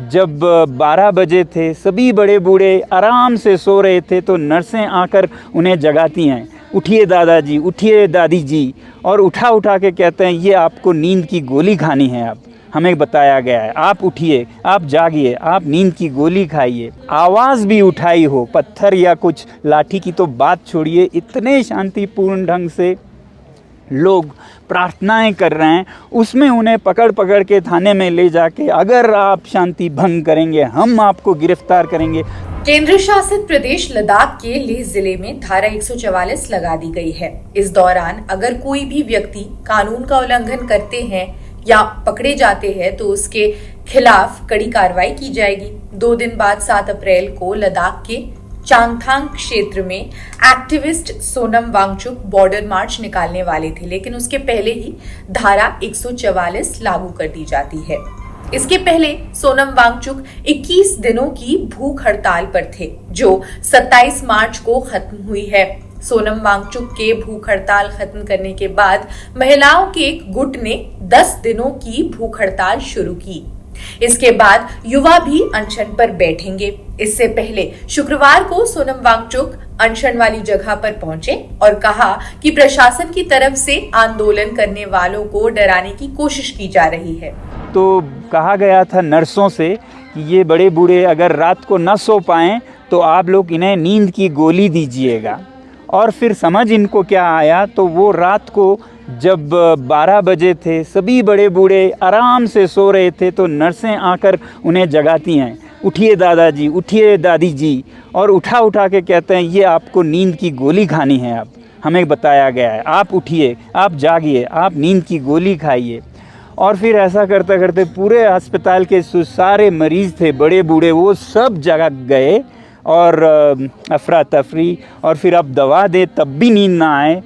जब 12 बजे थे, सभी बड़े बूढ़े आराम से सो रहे थे, तो नर्सें आकर उन्हें जगाती हैं, उठिए दादाजी, उठिए दादी जी, और उठा के कहते हैं ये आपको नींद की गोली खानी है। अब हमें बताया गया है, आप उठिए, आप जागिए, आप नींद की गोली खाइए। आवाज़ भी उठाई हो, पत्थर या कुछ लाठी की तो बात छोड़िए, इतने शांतिपूर्ण ढंग से लोग प्रार्थनाएं कर रहे हैं, उसमें उन्हें पकड़ के थाने में ले जाके अगर आप शांति भंग करेंगे हम आपको गिरफ्तार करेंगे। केंद्र शासित प्रदेश लद्दाख के लेह जिले में धारा 144 लगा दी गई है। इस दौरान अगर कोई भी व्यक्ति कानून का उल्लंघन करते हैं या पकड़े जाते हैं तो उसके खिलाफ कड़ी कार्रवाई की जाएगी। 2 दिन बाद 7 अप्रैल को लद्दाख के चांगथांग क्षेत्र में एक्टिविस्ट सोनम वांगचुक बॉर्डर मार्च निकालने वाले थे, लेकिन उसके पहले ही धारा 144 लागू कर दी जाती है। इसके पहले सोनम वांगचुक 21 दिनों की भूख हड़ताल पर थे, जो 27 मार्च को खत्म हुई है। सोनम वांगचुक के भूख हड़ताल खत्म करने के बाद महिलाओं के एक गुट ने 10 दिनों की भूख हड़ताल शुरू की। इसके बाद युवा भी अनशन पर बैठेंगे। इससे पहले शुक्रवार को सोनम वांगचुक अनशन वाली जगह पर पहुंचे और कहा कि प्रशासन की तरफ से आंदोलन करने वालों को डराने की कोशिश की जा रही है। तो कहा गया था नर्सों से कि ये बड़े बूढ़े अगर रात को न सो पाएं तो आप लोग इन्हें नींद की गोली दीजिएगा। और फिर समझ इनको क्या आया, तो वो रात को जब 12 बजे थे, सभी बड़े बूढ़े आराम से सो रहे थे, तो नर्सें आकर उन्हें जगाती हैं, उठिए दादाजी, उठिए दादी जी, और उठा के कहते हैं ये आपको नींद की गोली खानी है। अब हमें बताया गया है, आप उठिए, आप जागिए, आप नींद की गोली खाइए। और फिर ऐसा करते करते पूरे अस्पताल के सारे मरीज़ थे बड़े बूढ़े, वो सब जग गए और अफरा तफरी, और फिर अब दवा दे तब भी नींद ना आए।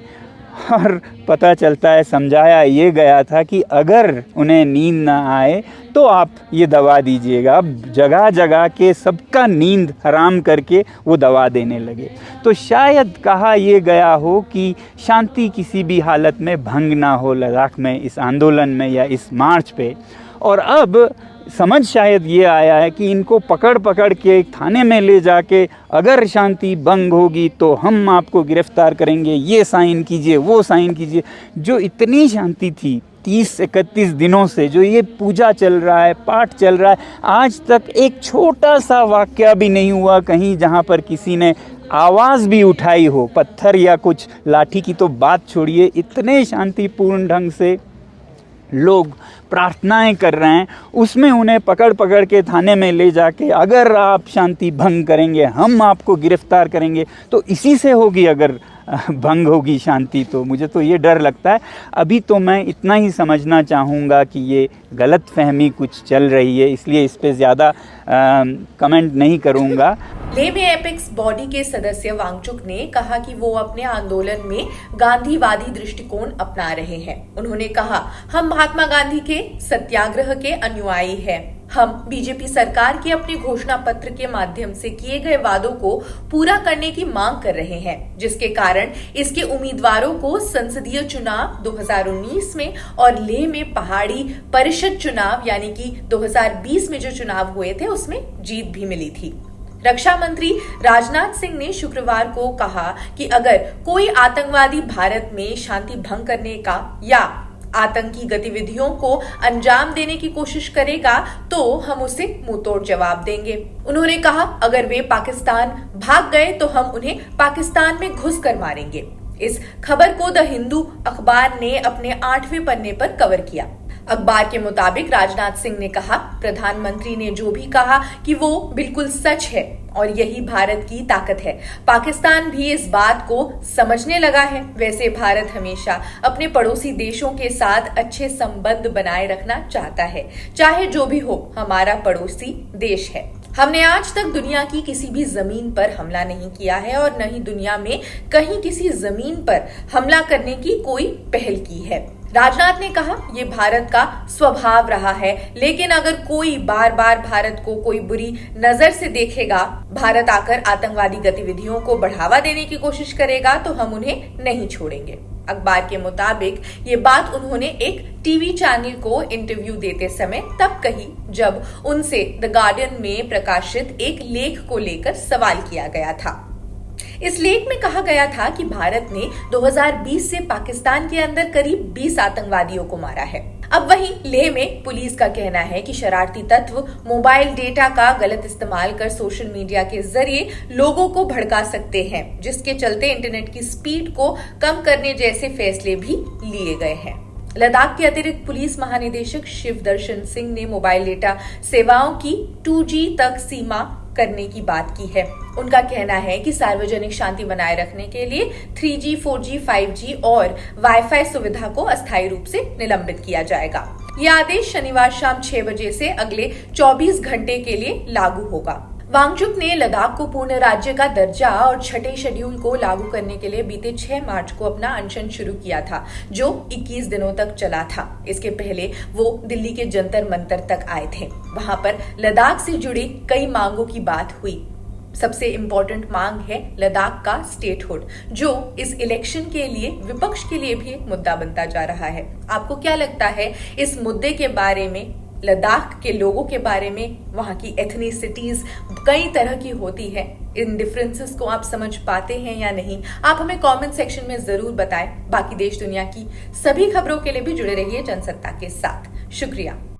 और पता चलता है, समझाया ये गया था कि अगर उन्हें नींद ना आए तो आप ये दवा दीजिएगा। अब जगह जगह के सबका नींद हराम करके वो दवा देने लगे। तो शायद कहा ये गया हो कि शांति किसी भी हालत में भंग ना हो लद्दाख में, इस आंदोलन में या इस मार्च पे। और अब समझ शायद ये आया है कि इनको पकड़ के थाने में ले जाके अगर शांति भंग होगी तो हम आपको गिरफ्तार करेंगे, ये साइन कीजिए, वो साइन कीजिए। जो इतनी शांति थी 30-31 दिनों से, जो ये पूजा चल रहा है, पाठ चल रहा है, आज तक एक छोटा सा वाकया भी नहीं हुआ कहीं जहाँ पर किसी ने आवाज़ भी उठाई हो, पत्थर या कुछ लाठी की तो बात छोड़िए, इतने शांतिपूर्ण ढंग से लोग प्रार्थनाएं कर रहे हैं, उसमें उन्हें पकड़ के थाने में ले जाके अगर आप शांति भंग करेंगे हम आपको गिरफ्तार करेंगे। तो इसी से होगी अगर भंग होगी शांति, तो मुझे तो ये डर लगता है। अभी तो मैं इतना ही समझना चाहूँगा कि ये गलत फहमी कुछ चल रही है, इसलिए इस पे ज़्यादा कमेंट नहीं करूँगा। लेह में एपेक्स बॉडी के सदस्य वांगचुक ने कहा कि वो अपने आंदोलन में गांधीवादी दृष्टिकोण अपना रहे हैं। उन्होंने कहा, हम महात्मा गांधी के सत्याग्रह के अनुयायी हैं। हम बीजेपी सरकार के अपने घोषणा पत्र के माध्यम से किए गए वादों को पूरा करने की मांग कर रहे हैं, जिसके कारण इसके उम्मीदवारों को संसदीय चुनाव 2019 में और लेह में पहाड़ी परिषद चुनाव यानी कि 2020 में जो चुनाव हुए थे उसमें जीत भी मिली थी। रक्षा मंत्री राजनाथ सिंह ने शुक्रवार को कहा कि अगर कोई आतंकवादी भारत में शांति भंग करने का या आतंकी गतिविधियों को अंजाम देने की कोशिश करेगा तो हम उसे मुंहतोड़ जवाब देंगे। उन्होंने कहा, अगर वे पाकिस्तान भाग गए तो हम उन्हें पाकिस्तान में घुस कर मारेंगे। इस खबर को द हिंदू अखबार ने अपने 8वें पन्ने पर कवर किया। अखबार के मुताबिक राजनाथ सिंह ने कहा, प्रधानमंत्री ने जो भी कहा कि वो बिल्कुल सच है और यही भारत की ताकत है। पाकिस्तान भी इस बात को समझने लगा है। वैसे भारत हमेशा अपने पड़ोसी देशों के साथ अच्छे संबंध बनाए रखना चाहता है, चाहे जो भी हो, हमारा पड़ोसी देश है। हमने आज तक दुनिया की किसी भी जमीन पर हमला नहीं किया है और न ही दुनिया में कहीं किसी जमीन पर हमला करने की कोई पहल की है। राजनाथ ने कहा, ये भारत का स्वभाव रहा है, लेकिन अगर कोई बार बार भारत को कोई बुरी नजर से देखेगा, भारत आकर आतंकवादी गतिविधियों को बढ़ावा देने की कोशिश करेगा तो हम उन्हें नहीं छोड़ेंगे। अखबार के मुताबिक ये बात उन्होंने एक टीवी चैनल को इंटरव्यू देते समय तब कही जब उनसे द गार्डियन में प्रकाशित एक लेख को लेकर सवाल किया गया था। इस लेख में कहा गया था कि भारत ने 2020 से पाकिस्तान के अंदर करीब 20 आतंकवादियों को मारा है। अब वहीं लेह में पुलिस का कहना है कि शरारती तत्व मोबाइल डेटा का गलत इस्तेमाल कर सोशल मीडिया के जरिए लोगों को भड़का सकते हैं, जिसके चलते इंटरनेट की स्पीड को कम करने जैसे फैसले भी लिए गए हैं। लद्दाख के अतिरिक्त पुलिस महानिदेशक शिव दर्शन सिंह ने मोबाइल डेटा सेवाओं की 2G तक सीमा करने की बात की है। उनका कहना है कि सार्वजनिक शांति बनाए रखने के लिए 3G, 4G, 5G और वाईफाई सुविधा को अस्थायी रूप से निलंबित किया जाएगा। यह आदेश शनिवार शाम 6 बजे से अगले 24 घंटे के लिए लागू होगा। वांगचुक ने लद्दाख को पूर्ण राज्य का दर्जा और छठे शेड्यूल को लागू करने के लिए बीते 6 मार्च को अपना अनशन शुरू किया था, जो 21 दिनों तक चला था। इसके पहले वो दिल्ली के जंतर मंतर तक आए थे। वहां पर लद्दाख से जुड़ी कई मांगों की बात हुई। सबसे इम्पोर्टेंट मांग है लद्दाख का स्टेटहुड, जो इस इलेक्शन के लिए विपक्ष के लिए भी एक मुद्दा बनता जा रहा है। आपको क्या लगता है इस मुद्दे के बारे में, लद्दाख के लोगों के बारे में? वहां की एथनिसिटीज कई तरह की होती है, इन डिफरेंसेस को आप समझ पाते हैं या नहीं? आप हमें कमेंट सेक्शन में जरूर बताएं। बाकी देश दुनिया की सभी खबरों के लिए भी जुड़े रहिए जनसत्ता के साथ। शुक्रिया।